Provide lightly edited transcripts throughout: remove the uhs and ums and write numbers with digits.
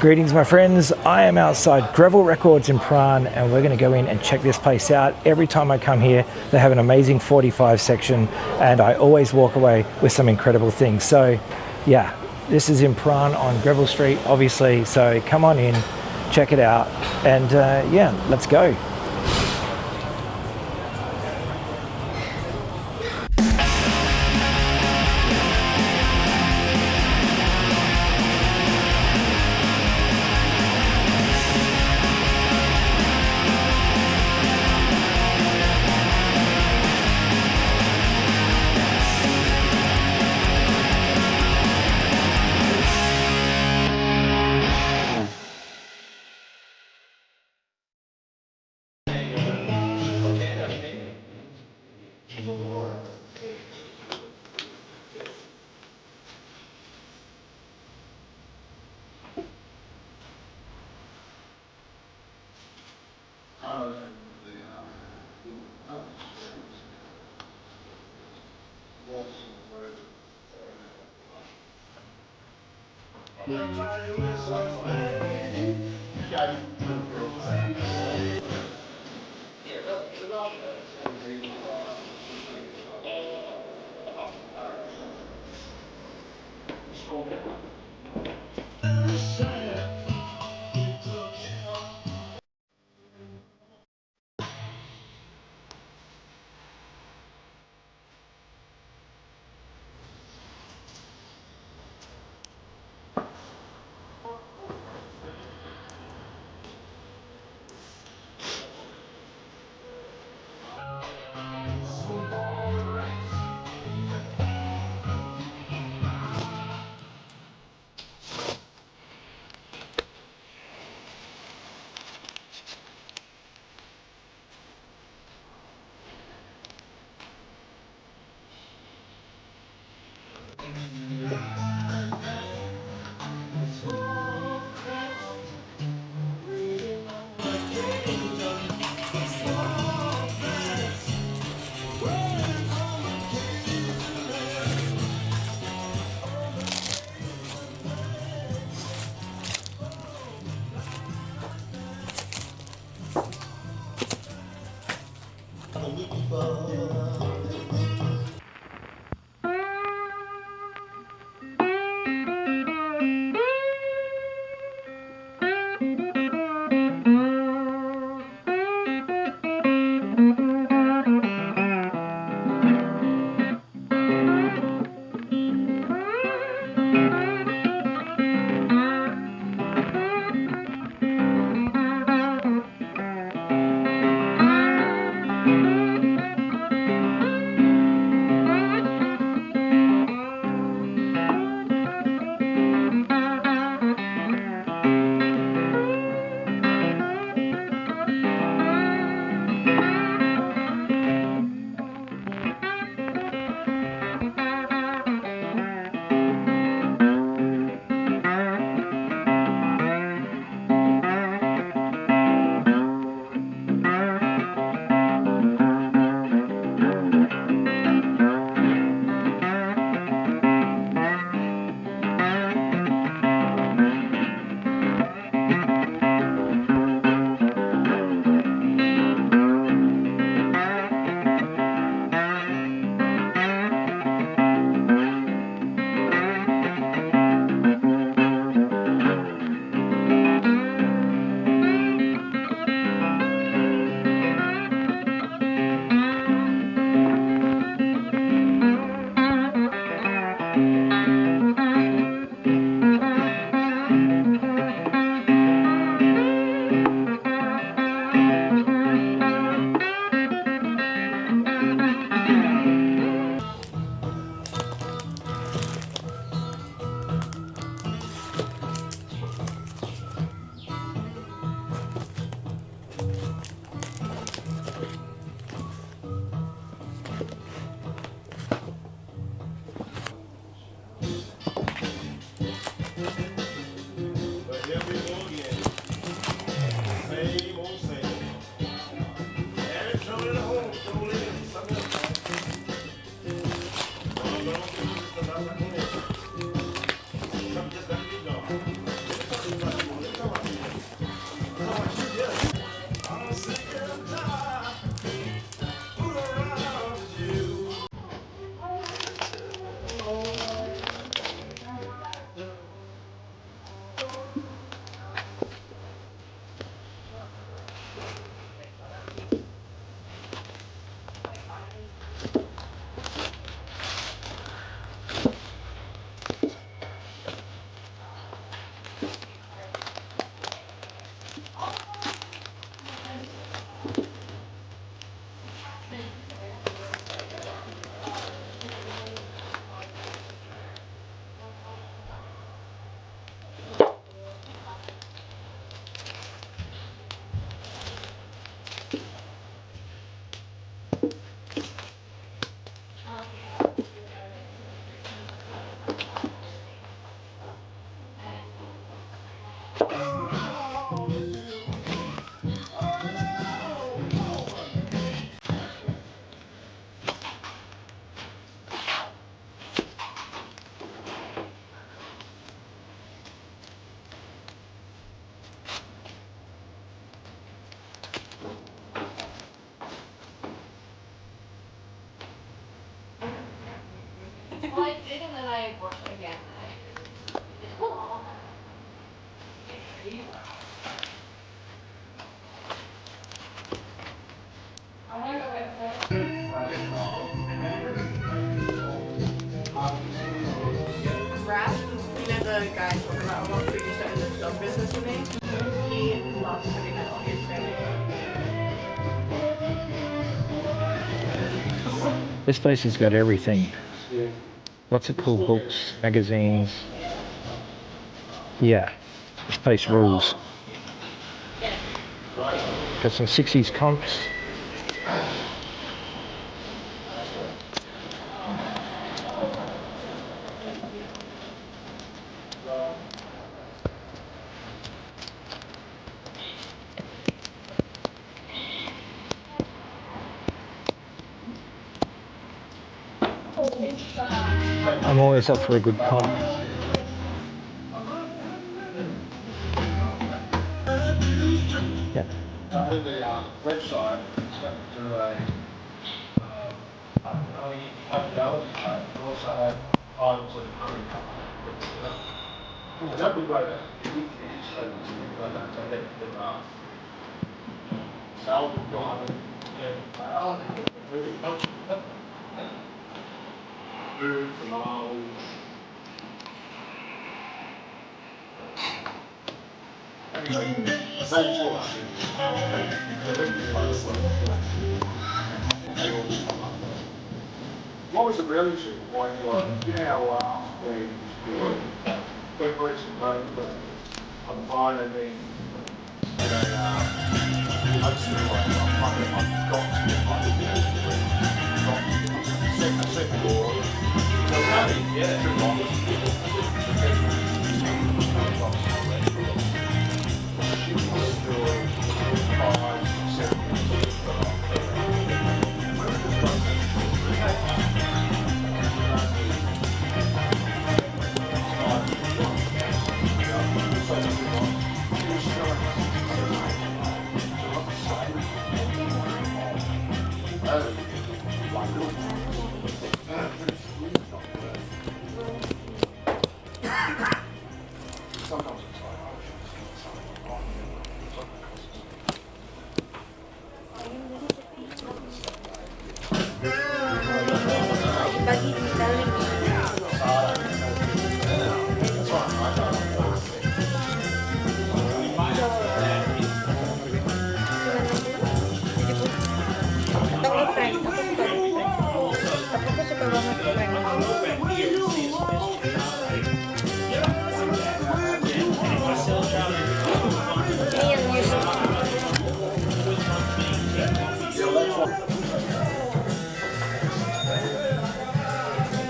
Greetings my friends, I am outside Greville Records in Prahran and we're going to go in and check this place out. Every time I come here they have an amazing 45 section and I always walk away with some incredible things. So yeah, this is in Prahran on Greville Street obviously, so come on in, check it out and yeah, let's go. Well, I did, and then I worked again. Brad, you know the guy talking about what food you started the dog business with me? He loves putting that on his food. This place has got everything. Lots of cool books, magazines. Yeah, this place rules. Got some 60s comps. I'm always up for a good comp. Yeah. The website do a hospitality code, but also have items of the crew. That would work. What was the real issue? Why you know when we're on the phone and then I just feel like I've got to get my second door. Yeah. Too Sometimes it's like,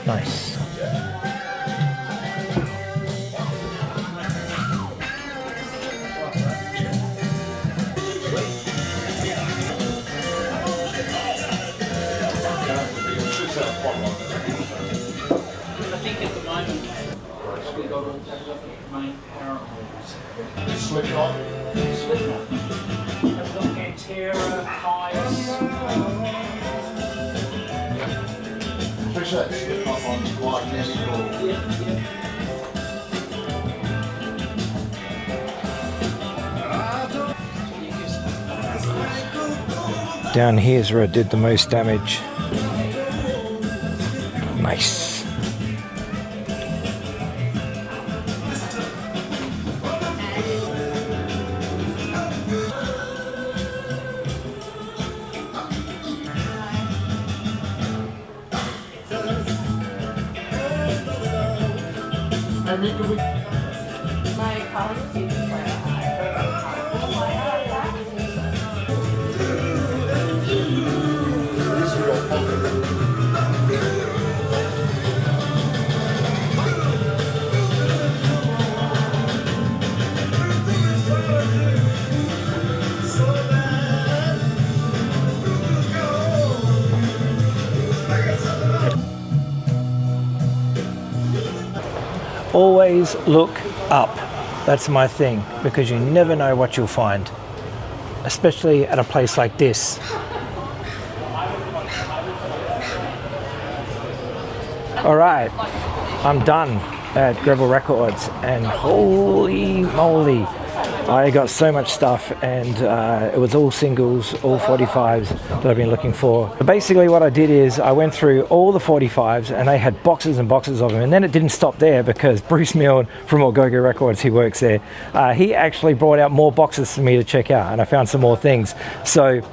Nice. I think at the moment we got all the main power rules. Slipknot. I've got Pantera, Hives. Especially that Slipknot one's like nearly cool. Yeah. Down here's where it did the most damage. Nice. My college students always look up. That's my thing, because you never know what you'll find, especially at a place like this. All right, I'm done at Greville Records, and holy moly, I got so much stuff, and it was all singles, all 45s that I've been looking for. But basically what I did is I went through all the 45s, and they had boxes and boxes of them. And then it didn't stop there, because Bruce Milne from Go Records, he works there, he actually brought out more boxes for me to check out, and I found some more things. So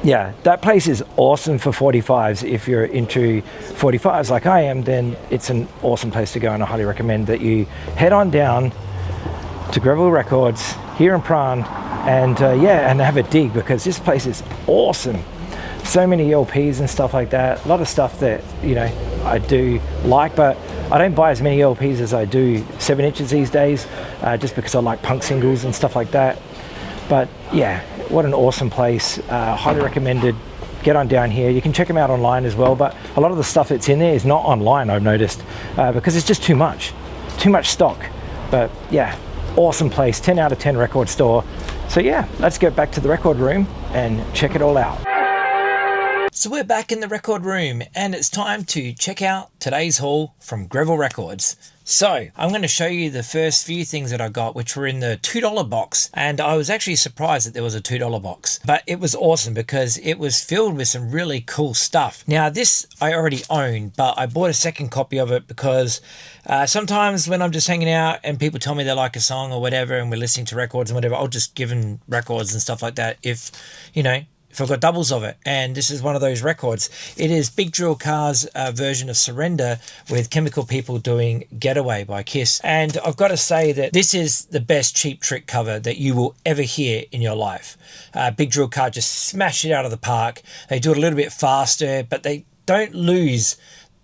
yeah, that place is awesome for 45s. If you're into 45s like I am, then it's an awesome place to go, and I highly recommend that you head on down to Greville Records here in Prahran, and and have a dig, because this place is awesome. So many LPs and stuff like that. A lot of stuff that, you know, I do like, but I don't buy as many LPs as I do 7 inches these days, just because I like punk singles and stuff like that. But yeah, what an awesome place. Highly recommended. Get on down here. You can check them out online as well, but a lot of the stuff that's in there is not online, I've noticed, because it's just too much stock. But yeah, awesome place. 10 out of 10 record store. So yeah, let's get back to the record room and check it all out. So we're back in the record room, and it's time to check out today's haul from Greville Records. So I'm going to show you the first few things that I got, which were in the $2 box. And I was actually surprised that there was a $2 box, but it was awesome because it was filled with some really cool stuff. Now this I already own, but I bought a second copy of it because sometimes when I'm just hanging out and people tell me they like a song or whatever, and we're listening to records and whatever, I'll just give them records and stuff like that if, you know, if I've got doubles of it. And this is one of those records. It is Big Drill Car's version of Surrender with Chemical People doing Getaway by Kiss. And I've got to say that this is the best Cheap Trick cover that you will ever hear in your life. Big Drill Car just smashed it out of the park. They do it a little bit faster, but they don't lose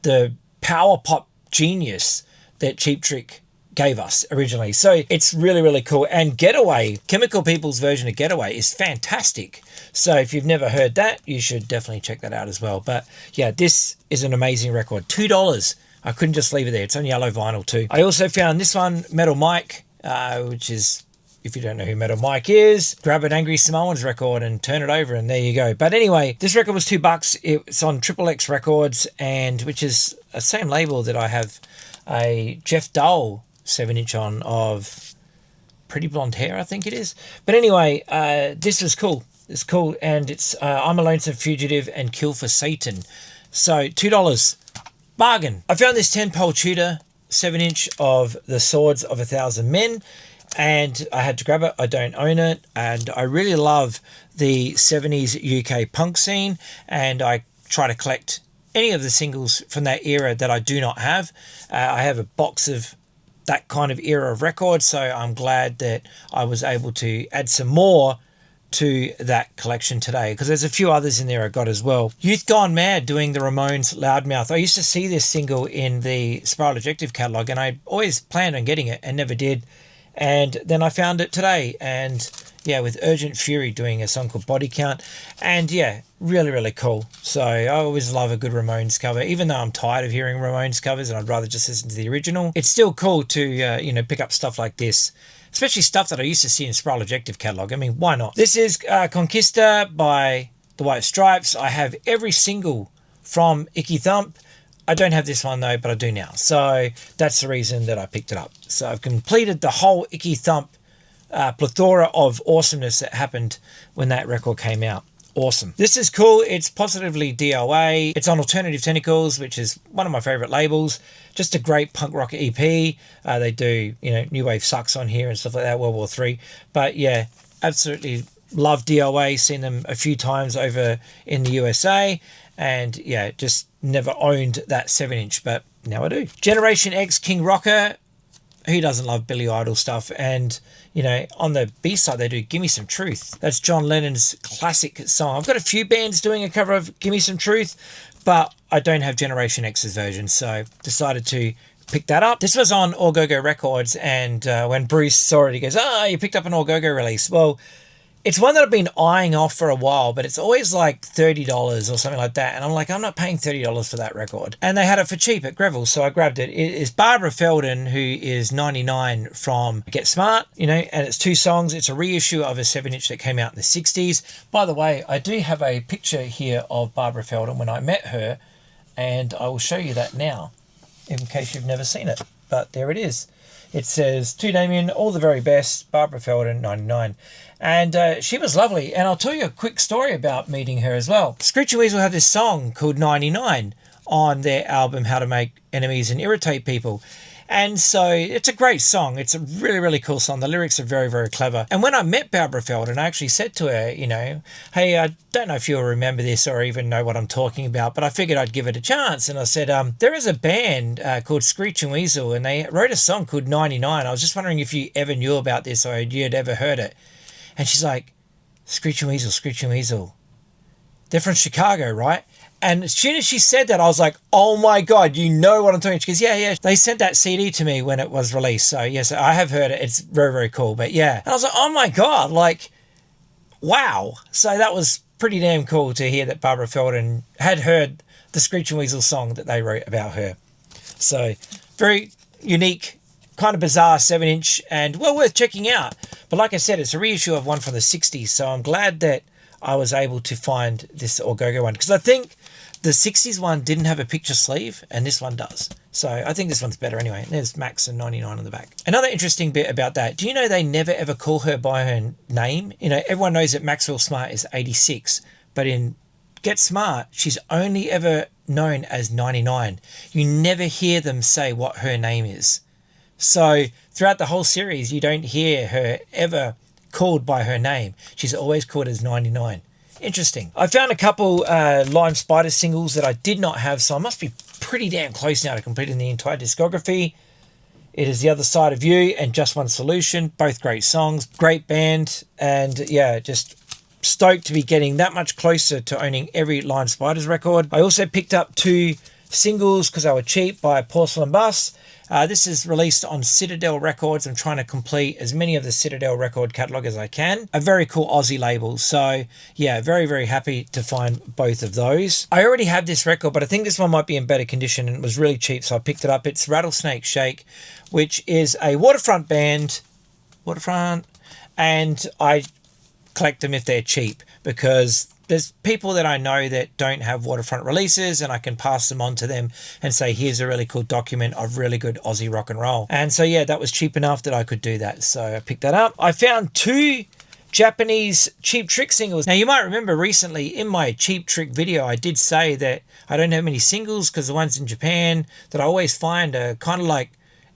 the power pop genius that Cheap Trick gave us originally. So it's really, really cool. And Getaway, Chemical People's version of Getaway, is fantastic. So if you've never heard that, you should definitely check that out as well. But yeah, this is an amazing record. $2. I couldn't just leave it there. It's on yellow vinyl too. I also found this one, Metal Mike, which is, if you don't know who Metal Mike is, grab an Angry Samoans record and turn it over, and there you go. But anyway, this record was $2. It's on Triple X Records, and which is the same label that I have a Jeff Dole 7-inch on of Pretty Blonde Hair, I think it is. But anyway, this was cool. It's cool, and it's I'm a Lonesome Fugitive and Kill for Satan. So $2. Bargain. I found this 10-pole Tudor 7-inch of The Swords of 1,000 Men, and I had to grab it. I don't own it, and I really love the 70s UK punk scene, and I try to collect any of the singles from that era that I do not have. I have a box of that kind of era of records, so I'm glad that I was able to add some more to that collection today, because there's a few others in there I got as well. Youth Gone Mad doing the Ramones Loudmouth. I used to see this single in the Spiral Objective catalogue, and I always planned on getting it and never did. And then I found it today, and yeah, with Urgent Fury doing a song called Body Count. And yeah, really, really cool. So I always love a good Ramones cover, even though I'm tired of hearing Ramones covers and I'd rather just listen to the original. It's still cool to, you know, pick up stuff like this, especially stuff that I used to see in Spiral Objective catalogue. I mean, why not? This is Conquista by the White Stripes. I have every single from Icky Thump. I don't have this one though, but I do now. So that's the reason that I picked it up. So I've completed the whole Icky Thump plethora of awesomeness that happened when that record came out. Awesome. This is cool. It's positively DOA. It's on Alternative Tentacles, which is one of my favorite labels. Just a great punk rock EP. They do, you know, New Wave Sucks on here and stuff like that, World War III. But yeah, absolutely love DOA. Seen them a few times over in the USA. And yeah, just never owned that 7-inch, but now I do. Generation X King Rocker. Who doesn't love Billy Idol stuff? And, you know, on the B-side, they do Gimme Some Truth. That's John Lennon's classic song. I've got a few bands doing a cover of Gimme Some Truth, but I don't have Generation X's version, so decided to pick that up. This was on Go Records, and when Bruce saw it, he goes, you picked up an Go release. Well, It's one that I've been eyeing off for a while, but it's always like $30 or something like that. And I'm like, I'm not paying $30 for that record. And they had it for cheap at Greville, so I grabbed it. It is Barbara Feldon, who is 99 from Get Smart, you know, and it's 2 songs. It's a reissue of a 7-inch that came out in the 60s. By the way, I do have a picture here of Barbara Feldon when I met her, and I will show you that now in case you've never seen it. But there it is. It says, to Damien, all the very best, Barbara Feldon, 99. And she was lovely. And I'll tell you a quick story about meeting her as well. Screech and Weasel have this song called 99 on their album, How to Make Enemies and Irritate People. And so it's a great song. It's a really, really cool song. The lyrics are very, very clever. And when I met Barbara Feldon, I actually said to her, you know, hey, I don't know if you'll remember this or even know what I'm talking about, but I figured I'd give it a chance. And I said, there is a band called Screech and Weasel, and they wrote a song called 99. I was just wondering if you ever knew about this or you'd ever heard it. And she's like, Screech and Weasel, Screech and Weasel. They're from Chicago, right? And as soon as she said that, I was like, oh my God, you know what I'm talking about. She goes, yeah. They sent that CD to me when it was released. So yes, I have heard it. It's very, very cool. But yeah. And I was like, oh my God, like, wow. So that was pretty damn cool to hear that Barbara Feldon had heard the Screech and Weasel song that they wrote about her. So very unique, kind of bizarre 7-inch and well worth checking out. But like I said, it's a reissue of one from the 60s. So I'm glad that I was able to find this Go-Go one, because I think the 60s one didn't have a picture sleeve and this one does. So I think this one's better anyway. There's Max and 99 on the back. Another interesting bit about that, do you know they never ever call her by her name? You know, everyone knows that Maxwell Smart is 86, but in Get Smart, she's only ever known as 99. You never hear them say what her name is. So throughout the whole series, you don't hear her ever called by her name. She's always called as 99. Interesting. I found a couple Lime Spider singles that I did not have, so I must be pretty damn close now to completing the entire discography. It is The Other Side of You and Just One Solution. Both great songs, great band, and yeah, just stoked to be getting that much closer to owning every Lime Spiders record. I also picked up 2 singles because they were cheap by Porcelain Bus. This is released on Citadel Records. I'm trying to complete as many of the Citadel record catalogue as I can. A very cool Aussie label. So yeah, very, very happy to find both of those. I already have this record, but I think this one might be in better condition and it was really cheap, so I picked it up. It's Rattlesnake Shake, which is a Waterfront band. Waterfront. And I collect them if they're cheap, because there's people that I know that don't have Waterfront releases, and I can pass them on to them and say, here's a really cool document of really good Aussie rock and roll. And so, yeah, that was cheap enough that I could do that. So I picked that up. I found 2 Japanese Cheap Trick singles. Now, you might remember recently in my Cheap Trick video, I did say that I don't have many singles because the ones in Japan that I always find are kind of like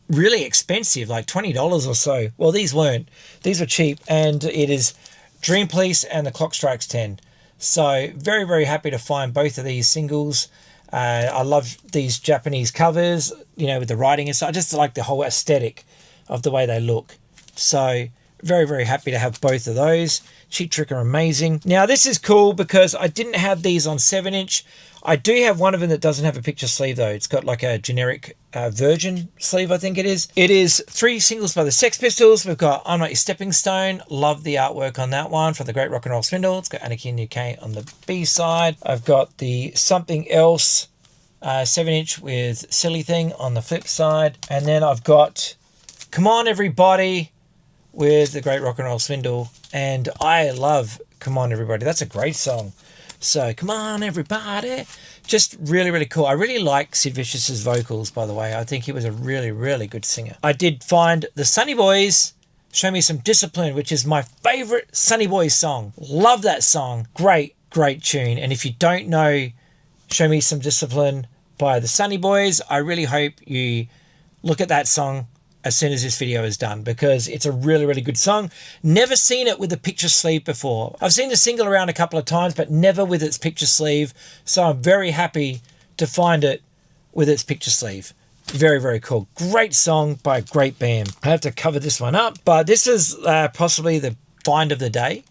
really expensive, like $20 or so. Well, these weren't. These were cheap, and it is Dream Police and The Clock Strikes 10. So very, very happy to find both of these singles. I love these Japanese covers, you know, with the writing and stuff. I just like the whole aesthetic of the way they look. So very, very happy to have both of those. Cheap Trick are amazing. Now this is cool because I didn't have these on 7-inch. I do have one of them that doesn't have a picture sleeve though. It's got like a generic Virgin sleeve, I think it is. It is 3 singles by the Sex Pistols. We've got I'm Not Your Stepping Stone. Love the artwork on that one for the Great Rock and Roll Swindle. It's got Anarchy in UK on the B side. I've got the Something Else 7-inch with Silly Thing on the flip side. And then I've got Come On Everybody with the Great Rock and Roll Swindle. And I love Come On Everybody. That's a great song. So, come on, everybody. Just really, really cool. I really like Sid Vicious's vocals, by the way. I think he was a really, really good singer. I did find the Sunny Boys, Show Me Some Discipline, which is my favourite Sunny Boys song. Love that song. Great, great tune. And if you don't know Show Me Some Discipline by the Sunny Boys, I really hope you look at that song as soon as this video is done, because it's a really, really good song. Never seen it with a picture sleeve before. I've seen the single around a couple of times, but never with its picture sleeve. So I'm very happy to find it with its picture sleeve. Very, very cool. Great song by a great band. I have to cover this one up, but this is possibly the find of the day,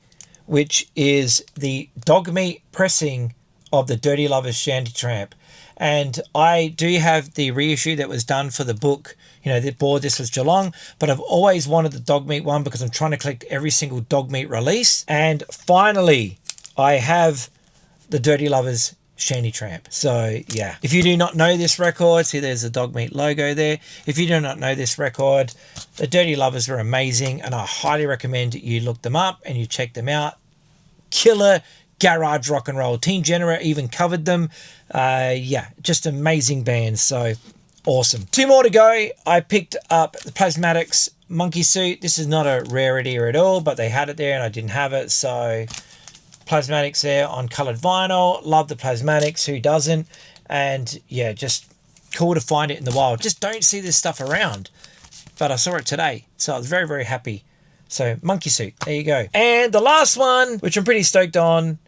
which is the dog meat pressing of the Dirty Lovers Shanty Tramp. And I do have the reissue that was done for the book they bought this was Geelong, but I've always wanted the dog meat one because I'm trying to collect every single dog meat release. And finally, I have the Dirty Lovers Shandy Tramp. So yeah, if you do not know this record, see there's a dog meat logo there. If you do not know this record, the Dirty Lovers are amazing, and I highly recommend you look them up and you check them out. Killer garage rock and roll. Teen Genera even covered them. Yeah, just amazing bands. So awesome. 2 more to go. I picked up the Plasmatics Monkey Suit. This is not a rarity at all, but they had it there and I didn't have it. So Plasmatics there on colored vinyl. Love the Plasmatics. Who doesn't? And yeah, just cool to find it in the wild. Just don't see this stuff around. But I saw it today. So I was very, very happy. So Monkey Suit. There you go. And the last one, which I'm pretty stoked on,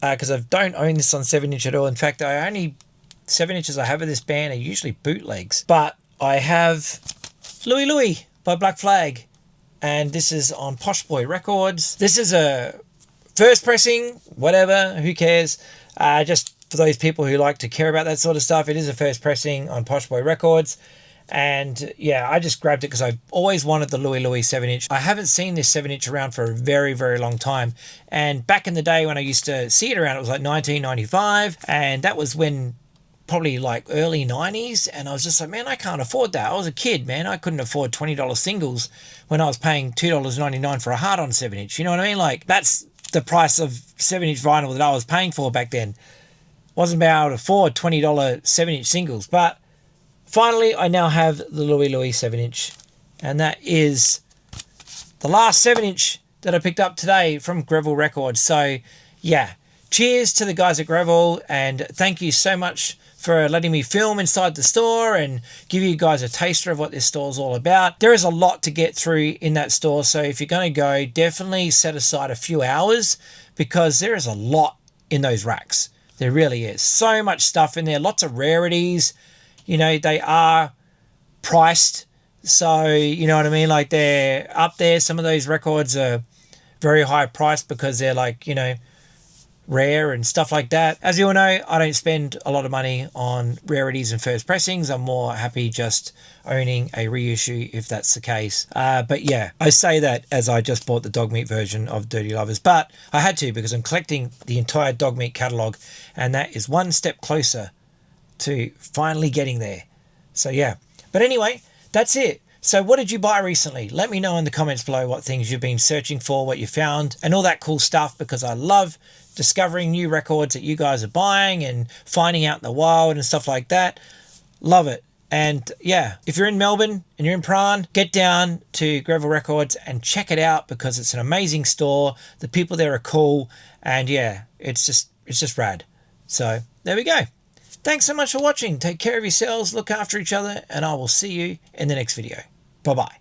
because I don't own this on 7-inch at all. In fact, I only 7-inches I have of this band are usually bootlegs. But I have Louie Louie by Black Flag. And this is on Posh Boy Records. This is a first pressing, whatever, who cares? Just for those people who like to care about that sort of stuff, it is a first pressing on Posh Boy Records. And yeah, I just grabbed it because I always wanted the Louie Louie 7-inch. I haven't seen this 7-inch around for a very, very long time. And back in the day when I used to see it around, it was like 1995. And that was when probably like early 90s. And I was just like, man, I can't afford that. I was a kid, man. I couldn't afford $20 singles when I was paying $2.99 for a hard-on 7-inch. You know what I mean? Like, that's the price of 7-inch vinyl that I was paying for back then. Wasn't able to afford $20 7-inch singles. But finally, I now have the Louie Louie 7-inch. And that is the last 7-inch that I picked up today from Greville Records. So yeah, cheers to the guys at Greville. And thank you so much for letting me film inside the store and give you guys a taster of what this store is all about. There is a lot to get through in that store. So if you're going to go, definitely set aside a few hours because there is a lot in those racks. There really is. So much stuff in there. Lots of rarities. You know, they are priced. So, you know what I mean? Like, they're up there. Some of those records are very high priced because they're like, you know, rare and stuff like that. As you all know, I don't spend a lot of money on rarities and first pressings. I'm more happy just owning a reissue if that's the case. But yeah, I say that as I just bought the dog meat version of Dirty Lovers, but I had to because I'm collecting the entire dog meat catalog, and that is one step closer to finally getting there. So yeah, but anyway, that's it. So what did you buy recently? Let me know in the comments below what things you've been searching for, what you found, and all that cool stuff, because I love discovering new records that you guys are buying and finding out in the wild and stuff like that. Love it. And yeah, if you're in Melbourne and you're in Prahran, get down to Greville Records and check it out because it's an amazing store. The people there are cool, and yeah, it's just rad. So there we go. Thanks so much for watching. Take care of yourselves, look after each other, and I will see you in the next video. Bye-bye.